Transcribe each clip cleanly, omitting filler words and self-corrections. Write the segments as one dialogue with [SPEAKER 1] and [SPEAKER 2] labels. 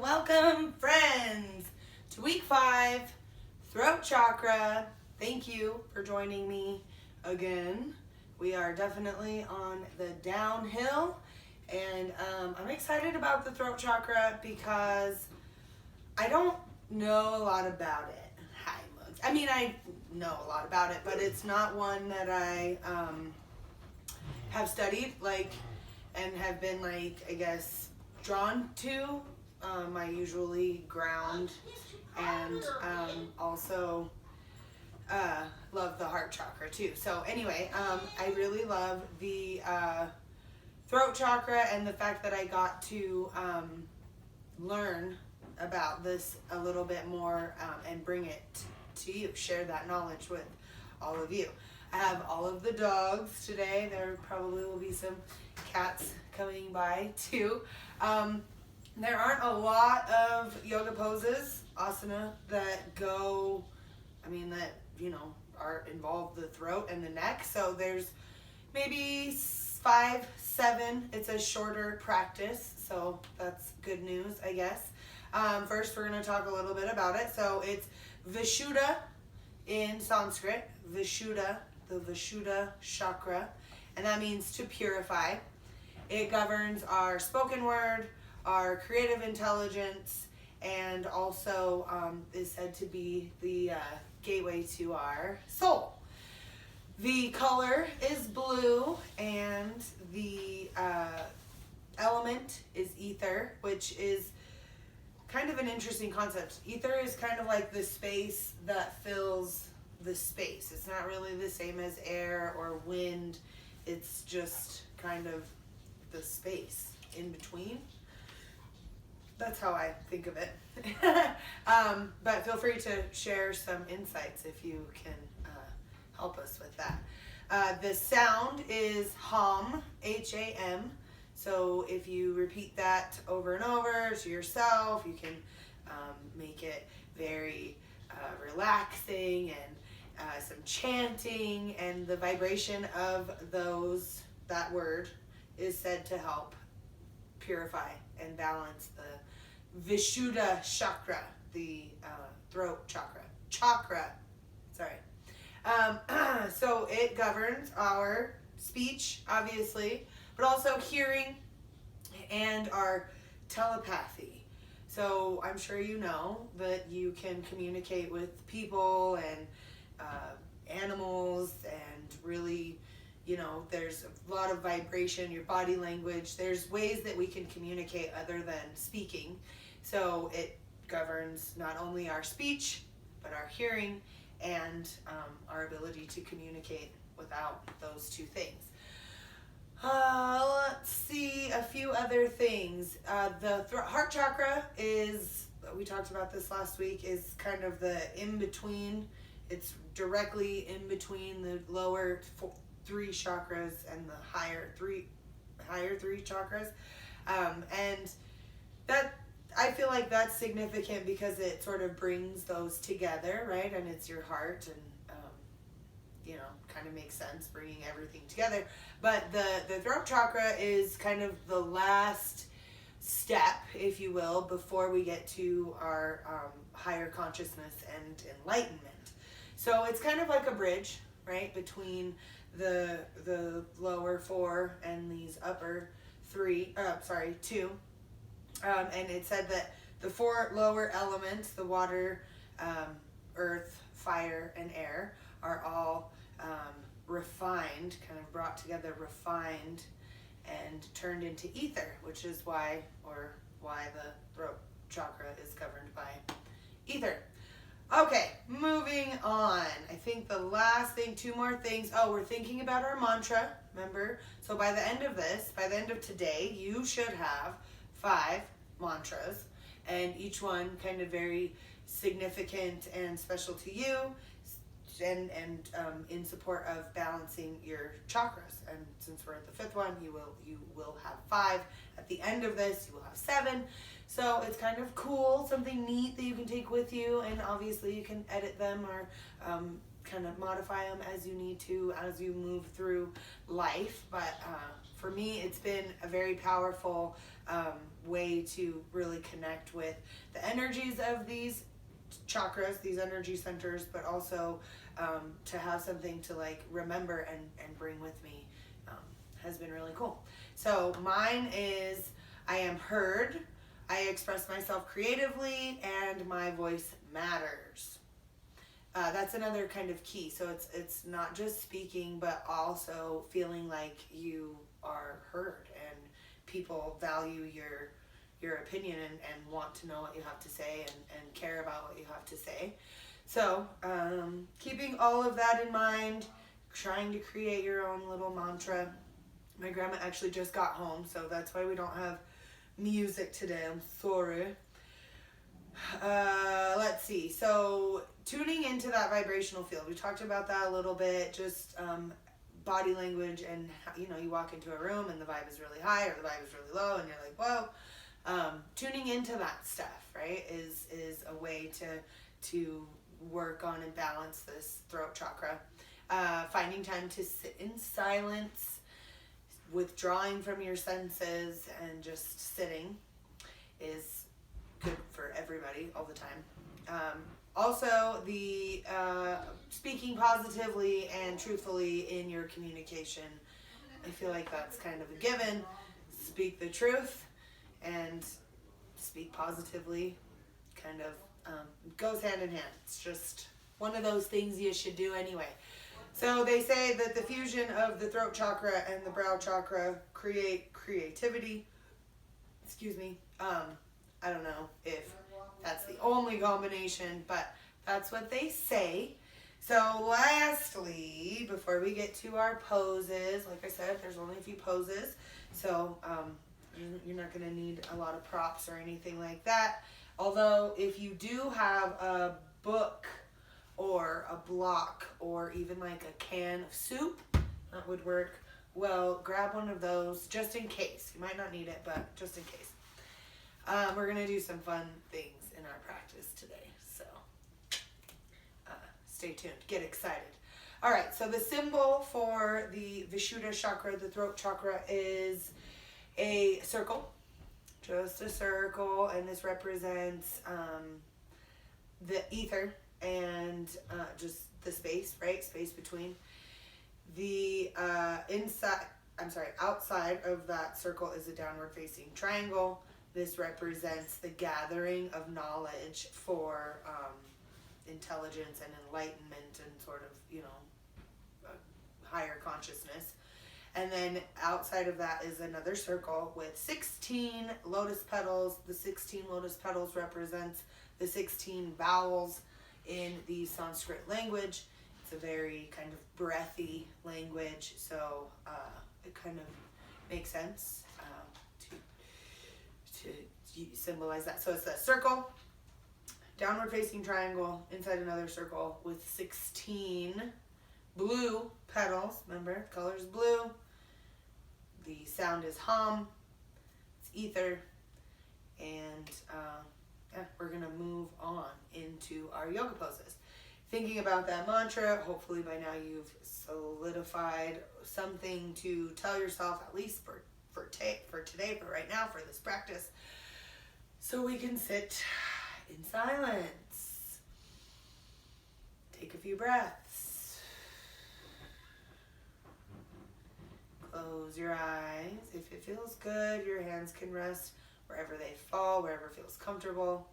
[SPEAKER 1] Welcome, friends, to week 5, throat chakra. Thank you for joining me again. We are definitely on the downhill, and I'm excited about the throat chakra because I don't know a lot about it. Hi, Mugs. I mean, I know a lot about it, but it's not one that I have studied, and have been, I guess, drawn to. I usually ground and also love the heart chakra too. So anyway, I really love the throat chakra and the fact that I got to learn about this a little bit more and bring it to you, share that knowledge with all of you. I have all of the dogs today. There probably will be some cats coming by too. There aren't a lot of yoga poses, asana, that involve the throat and the neck. So there's maybe 5, 7. It's a shorter practice, so that's good news, I guess. First, we're going to talk a little bit about it. So it's Vishuddha in Sanskrit, Vishuddha, the Vishuddha chakra, and that means to purify. It governs our spoken word, our creative intelligence, and also is said to be the gateway to our soul. The color is blue, and the element is ether, which is kind of an interesting concept. Ether is kind of like the space that fills the space. It's not really the same as air or wind. It's just kind of the space in between. That's how I think of it. But feel free to share some insights if you can help us with that. The sound is Ham, H-A-M. So if you repeat that over and over to yourself, you can make it very relaxing and some chanting, and the vibration of that word is said to help purify and balance the Vishuddha chakra, the throat chakra. So it governs our speech, obviously, but also hearing and our telepathy. So I'm sure you know that you can communicate with people and animals, and really, there's a lot of vibration, your body language. There's ways that we can communicate other than speaking. So it governs not only our speech, but our hearing and our ability to communicate without those two things. Let's see a few other things. The heart chakra we talked about this last week, is kind of the in-between. It's directly in between the lower 3 chakras and the higher three chakras. And that, I feel like that's significant because it sort of brings those together, right? And it's your heart, and kind of makes sense bringing everything together. But the throat chakra is kind of the last step, if you will, before we get to our higher consciousness and enlightenment. So it's kind of like a bridge, right, between the lower 4 and these upper 2. And it said that the 4 lower elements, the water, earth, fire, and air, are all refined, kind of brought together, refined, and turned into ether, which is why the throat chakra is governed by ether. Okay, moving on. I think the last thing, 2 more things. Oh, we're thinking about our mantra, remember? So by the end of today, you should have 5 mantras, and each one kind of very significant and special to you, and in support of balancing your chakras. And since we're at the 5th one, you will have 5. At the end of this, you will have 7. So it's kind of cool, something neat that you can take with you, and obviously you can edit them or kind of modify them as you need to as you move through life. But for me, it's been a very powerful way to really connect with the energies of these chakras, these energy centers, but also to have something to like remember and bring with me has been really cool. So mine is I am heard, I express myself creatively, and my voice matters. That's another kind of key. So it's not just speaking, but also feeling like you are heard and people value your opinion and want to know what you have to say and care about what you have to say. So keeping all of that in mind, trying to create your own little mantra. My grandma actually just got home, so that's why we don't have music today. I'm sorry. Let's see. So tuning into that vibrational field. We talked about that a little bit, just body language and, you walk into a room and the vibe is really high or the vibe is really low and you're like, whoa. Tuning into that stuff, right, is a way to work on and balance this throat chakra. Finding time to sit in silence, withdrawing from your senses and just sitting is good for everybody all the time. Also, the speaking positively and truthfully in your communication. I feel like that's kind of a given. Speak the truth and speak positively. Kind of goes hand in hand. It's just one of those things you should do anyway. So they say that the fusion of the throat chakra and the brow chakra create creativity. Excuse me. I don't know if that's the only combination, but that's what they say. So lastly, before we get to our poses, like I said, there's only a few poses. So you're not going to need a lot of props or anything like that. Although if you do have a book or a block or even like a can of soup, that would work well. Grab one of those just in case. You might not need it, but just in case. We're going to do some fun things in our practice today, so stay tuned. Get excited. All right, so the symbol for the Vishuddha chakra, the throat chakra, is a circle, just a circle, and this represents the ether and just the space, right? Space between. The outside of that circle is a downward facing triangle. This represents the gathering of knowledge for intelligence and enlightenment and sort of, higher consciousness. And then outside of that is another circle with 16 lotus petals. The 16 lotus petals represents the 16 vowels in the Sanskrit language. It's a very kind of breathy language, so it kind of makes sense to symbolize that. So it's a circle, downward facing triangle, inside another circle with 16 blue petals. Remember, color's blue. The sound is hum. It's ether. And we're going to move on into our yoga poses. Thinking about that mantra, hopefully by now you've solidified something to tell yourself, at least for today, for right now, for this practice, so we can sit in silence. Take a few breaths. Close your eyes. If it feels good, your hands can rest wherever they fall, wherever feels comfortable.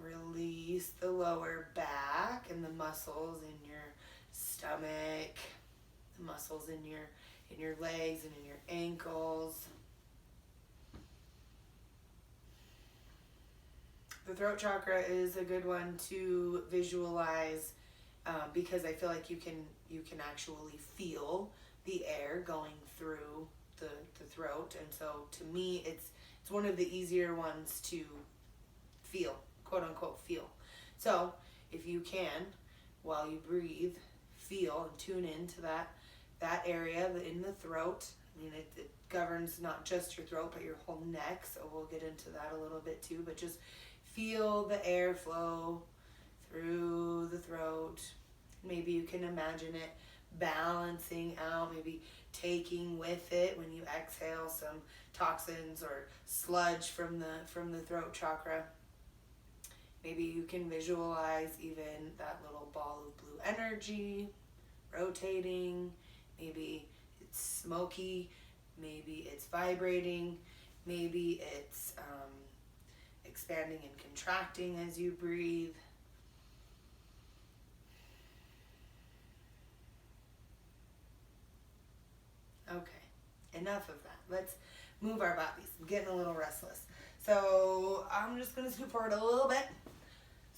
[SPEAKER 1] Release the lower back and the muscles in your stomach, the muscles in your legs and in your ankles. The throat chakra is a good one to visualize because I feel like you can actually feel the air going through the throat, and so to me it's one of the easier ones to feel, quote unquote feel. So if you can, while you breathe, feel and tune into that area in the throat. I mean, it governs not just your throat but your whole neck, so we'll get into that a little bit too, but just feel the air flow through the throat. Maybe you can imagine it balancing out, maybe taking with it when you exhale some toxins or sludge from the throat chakra. Maybe you can visualize even that little ball of blue energy rotating. Maybe it's smoky, maybe it's vibrating, maybe it's expanding and contracting as you breathe. Okay, enough of that. Let's move our bodies. I'm getting a little restless. So I'm just going to scoot forward a little bit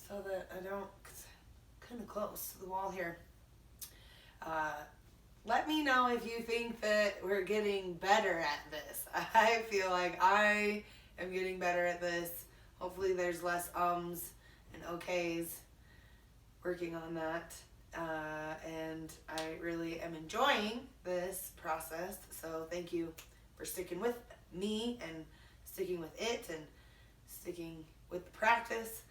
[SPEAKER 1] so that I don't, cause I'm kind of close to the wall here. Let me know if you think that we're getting better at this. I feel like I am getting better at this. Hopefully there's less ums and okays. Working on that. And I really am enjoying this process. So thank you for sticking with me and sticking with it and sticking with the practice.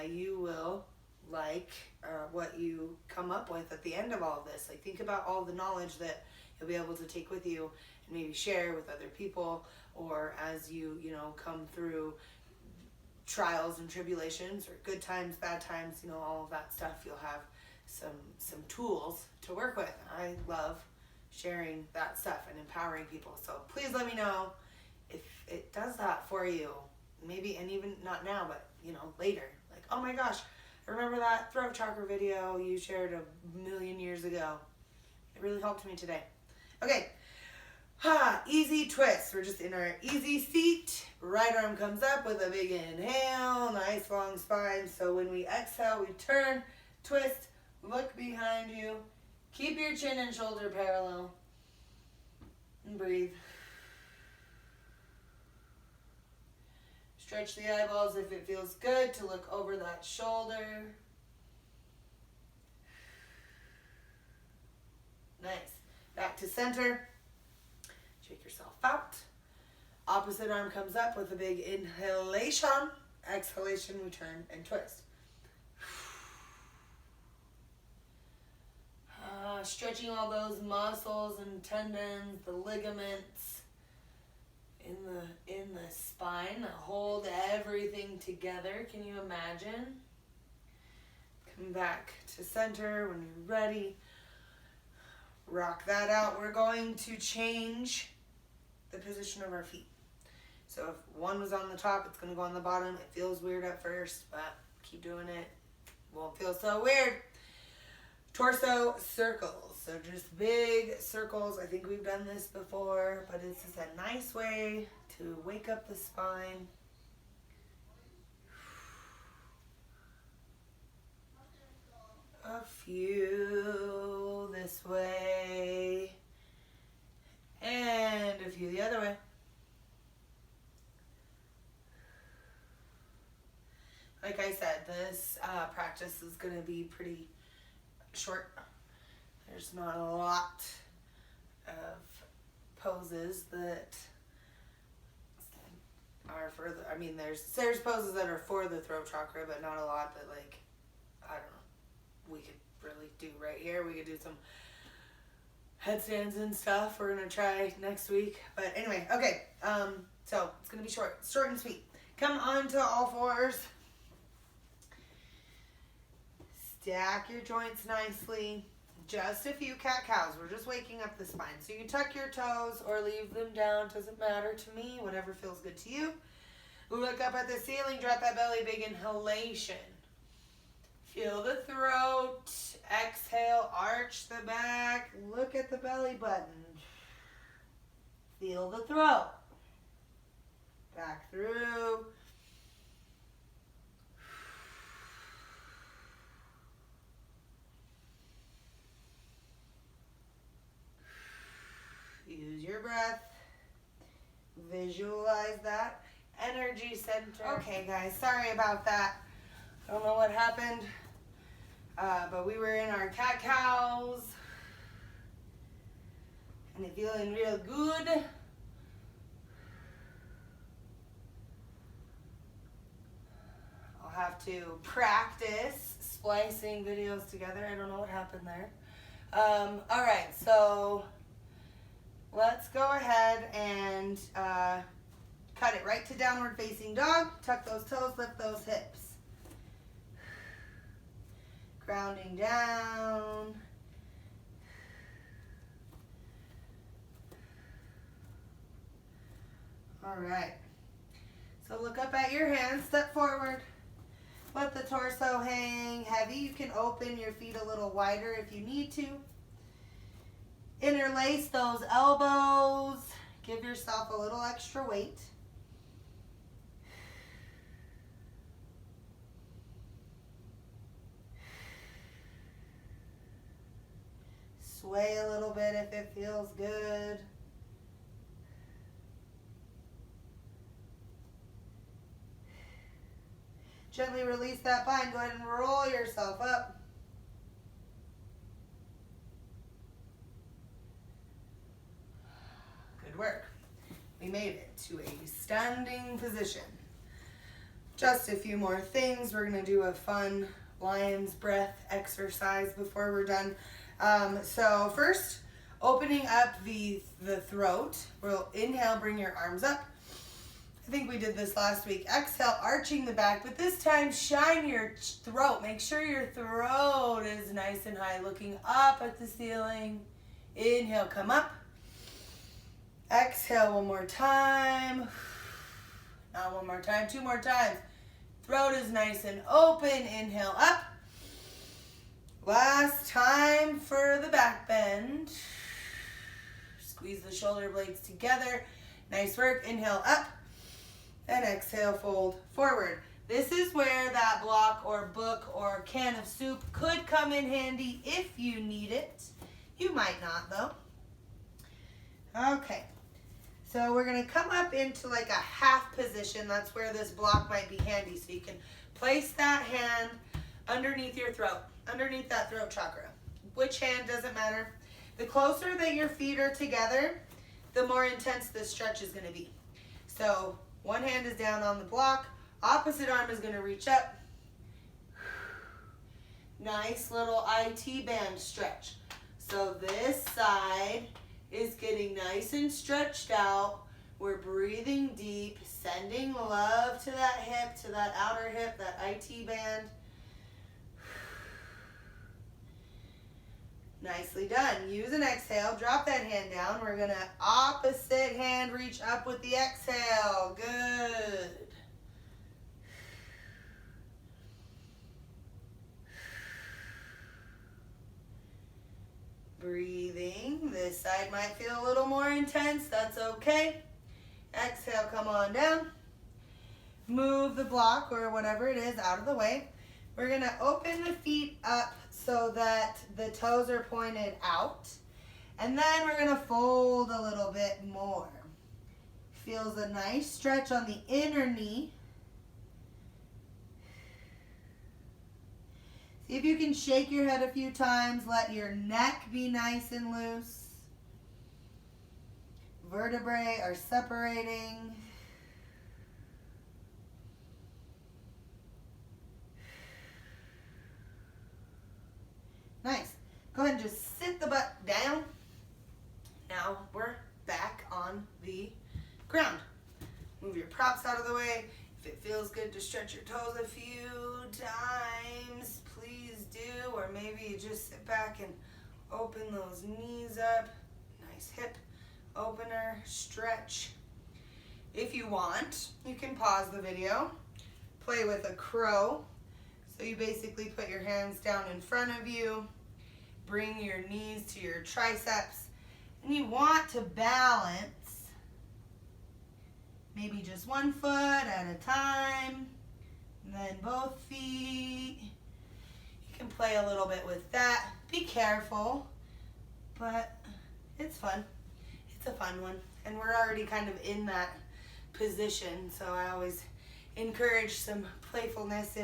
[SPEAKER 1] You will like what you come up with at the end of all of this. Like, think about all the knowledge that you'll be able to take with you and maybe share with other people, or as you come through trials and tribulations, or good times, bad times, all of that stuff. You'll have some tools to work with. I love sharing that stuff and empowering people. So please let me know if it does that for you. Maybe, and even not now, but later. Like, oh my gosh, I remember that throat chakra video you shared a million years ago. It really helped me today. Okay. Easy twist. We're just in our easy seat. Right arm comes up with a big inhale. Nice long spine. So when we exhale, we turn, twist, look behind you. Keep your chin and shoulder parallel. And breathe. Stretch the eyeballs if it feels good to look over that shoulder. Nice. Back to center. Shake yourself out. Opposite arm comes up with a big inhalation. Exhalation, we turn and twist. Stretching all those muscles and tendons, the ligaments in the spine that hold everything together. Can you imagine? Come back to center when you're ready. Rock that out. We're going to change the position of our feet. So if one was on the top, it's going to go on the bottom. It feels weird at first, but keep doing it. Won't feel so weird. Torso circles. So just big circles. I think we've done this before, but it's just a nice way to wake up the spine. A few this way, and a few the other way. Like I said, this practice is going to be pretty short. There's not a lot of poses that are for the, there's poses that are for the throat chakra, but not a lot that, like, I don't know, we could really do right here. We could do some headstands and stuff. We're going to try next week. But anyway, okay, so it's going to be short and sweet. Come onto all fours. Stack your joints nicely. Just a few cat-cows. We're just waking up the spine. So you can tuck your toes or leave them down. Doesn't matter to me. Whatever feels good to you. Look up at the ceiling. Drop that belly. Big inhalation. Feel the throat. Exhale. Arch the back. Look at the belly button. Feel the throat. Back through. Use your breath. Visualize that energy center. Okay, guys, sorry about that. I don't know what happened, but we were in our cat-cows and it's feeling real good. I'll have to practice splicing videos together. I don't know what happened there. All right, so let's go ahead and cut it right to downward facing dog. Tuck those toes, lift those hips. Grounding down. All right. So look up at your hands, step forward. Let the torso hang heavy. You can open your feet a little wider if you need to. Interlace those elbows. Give yourself a little extra weight. Sway a little bit if it feels good. Gently release that bind. Go ahead and roll yourself up. Good work. We made it to a standing position. Just a few more things. We're going to do a fun lion's breath exercise before we're done. So first, opening up the throat. We'll inhale, bring your arms up. I think we did this last week. Exhale, arching the back, but this time shine your throat. Make sure your throat is nice and high, looking up at the ceiling. Inhale, come up. Exhale one more time. Not one more time, two more times. Throat is nice and open. Inhale, up. Last time for the back bend. Squeeze the shoulder blades together. Nice work. Inhale, up. And exhale, fold forward. This is where that block or book or can of soup could come in handy if you need it. You might not though. Okay, so we're gonna come up into like a half position. That's where this block might be handy. So you can place that hand underneath your throat, underneath that throat chakra. Which hand, doesn't matter. The closer that your feet are together, the more intense this stretch is gonna be. So one hand is down on the block, opposite arm is going to reach up. Nice little IT band stretch. So this side is getting nice and stretched out. We're breathing deep, sending love to that hip, to that outer hip, that IT band. Nicely done. Use an exhale. Drop that hand down. We're going to opposite hand reach up with the exhale. Good. Breathing. This side might feel a little more intense. That's okay. Exhale, come on down. Move the block or whatever it is out of the way. We're going to open the feet up so that the toes are pointed out. And then we're going to fold a little bit more. Feels a nice stretch on the inner knee. See if you can shake your head a few times. Let your neck be nice and loose. Vertebrae are separating. Nice. Go ahead and just sit the butt down. Now we're back on the ground. Move your props out of the way. If it feels good to stretch your toes a few times, please do. Or maybe you just sit back and open those knees up. Nice hip opener, stretch. If you want, you can pause the video, play with a crow. So you basically put your hands down in front of you, bring your knees to your triceps, and you want to balance maybe just one foot at a time, and then both feet. You can play a little bit with that. Be careful, but it's fun. It's a fun one, and we're already kind of in that position, so I always encourage some playfulness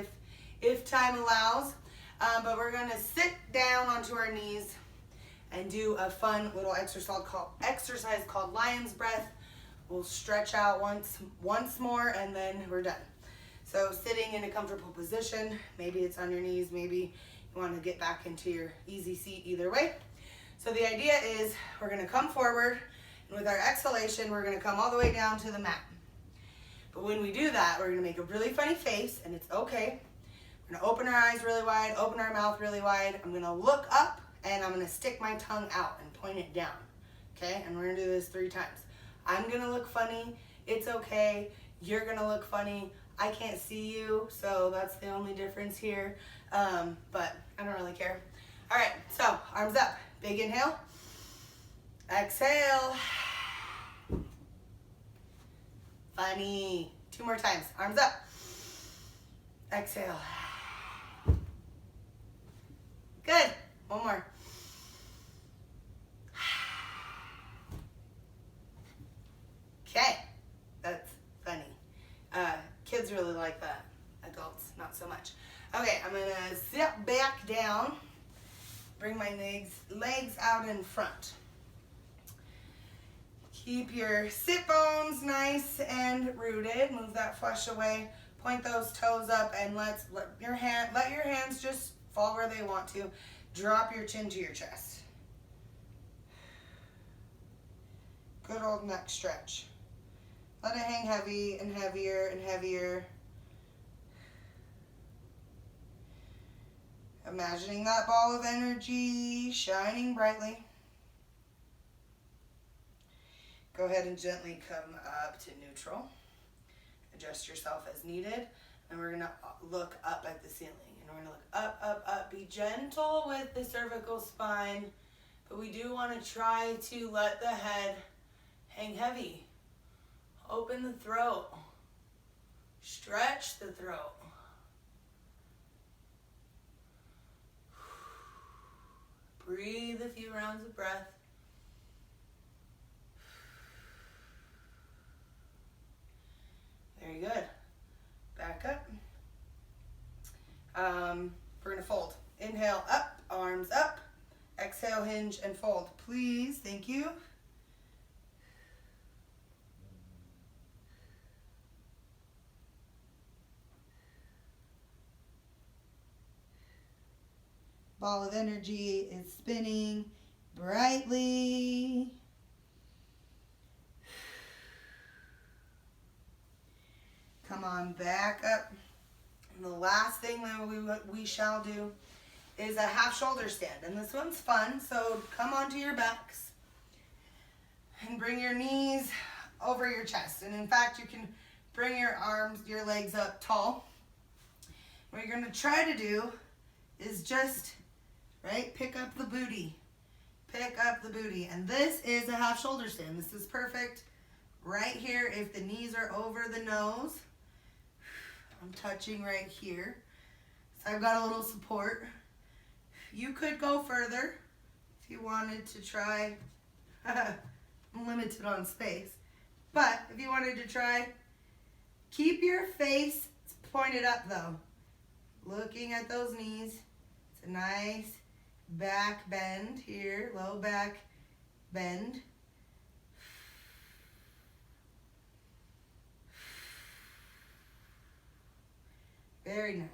[SPEAKER 1] if time allows. But we're going to sit down onto our knees and do a fun little exercise called lion's breath. We'll stretch out once more, and then we're done. So sitting in a comfortable position, maybe it's on your knees, maybe you want to get back into your easy seat, either way. So the idea is we're going to come forward, and with our exhalation, we're going to come all the way down to the mat. But when we do that, we're going to make a really funny face, and it's okay. We're going to open our eyes really wide, open our mouth really wide. I'm going to look up, and I'm going to stick my tongue out and point it down. Okay? And we're going to do this 3 times. I'm going to look funny. It's okay. You're going to look funny. I can't see you, so that's the only difference here. But I don't really care. All right, so arms up. Big inhale. Exhale. Funny. 2 more times. Arms up. Exhale. Good. 1 more. Okay. That's funny. Kids really like that. Adults, not so much. Okay, I'm gonna sit back down. Bring my legs out in front. Keep your sit bones nice and rooted. Move that flesh away. Point those toes up, and let your hands just fall where they want to. Drop your chin to your chest. Good old neck stretch. Let it hang heavy and heavier and heavier. Imagining that ball of energy shining brightly. Go ahead and gently come up to neutral. Adjust yourself as needed. And we're going to look up at the ceiling. And we're going to look up, up, up. Be gentle with the cervical spine. But we do want to try to let the head hang heavy. Open the throat. Stretch the throat. Breathe a few rounds of breath. Very good. Back up. We're going to fold. Inhale, up, arms up. Exhale, hinge, and fold. Please, thank you. Ball of energy is spinning brightly. Come on, back up. And the last thing that we shall do is a half shoulder stand. And this one's fun, so come onto your backs and bring your knees over your chest. And in fact, you can bring your arms, your legs up tall. What you're going to try to do is just pick up the booty. Pick up the booty. And this is a half shoulder stand. This is perfect right here if the knees are over the nose. I'm touching right here. So I've got a little support. You could go further if you wanted to try. I'm limited on space. But if you wanted to try, keep your face pointed up though. Looking at those knees. It's a nice back bend here, low back bend. Very nice.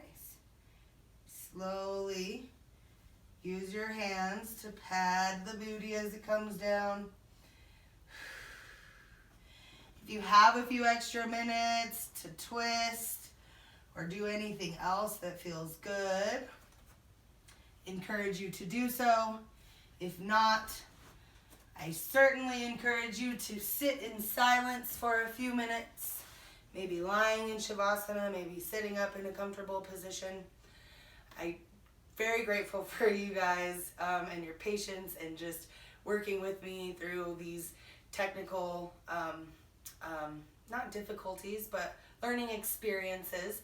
[SPEAKER 1] Slowly use your hands to pad the booty as it comes down. If you have a few extra minutes to twist or do anything else that feels good, encourage you to do so. If not, I certainly encourage you to sit in silence for a few minutes, maybe lying in Shavasana, maybe sitting up in a comfortable position. I'm very grateful for you guys and your patience and just working with me through these technical, not difficulties, but learning experiences.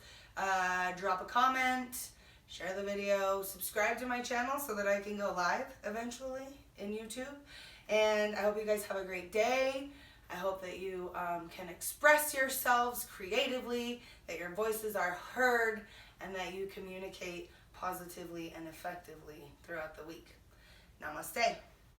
[SPEAKER 1] Drop a comment. Share the video, subscribe to my channel so that I can go live eventually in YouTube. And I hope you guys have a great day. I hope that you can express yourselves creatively, that your voices are heard, and that you communicate positively and effectively throughout the week. Namaste.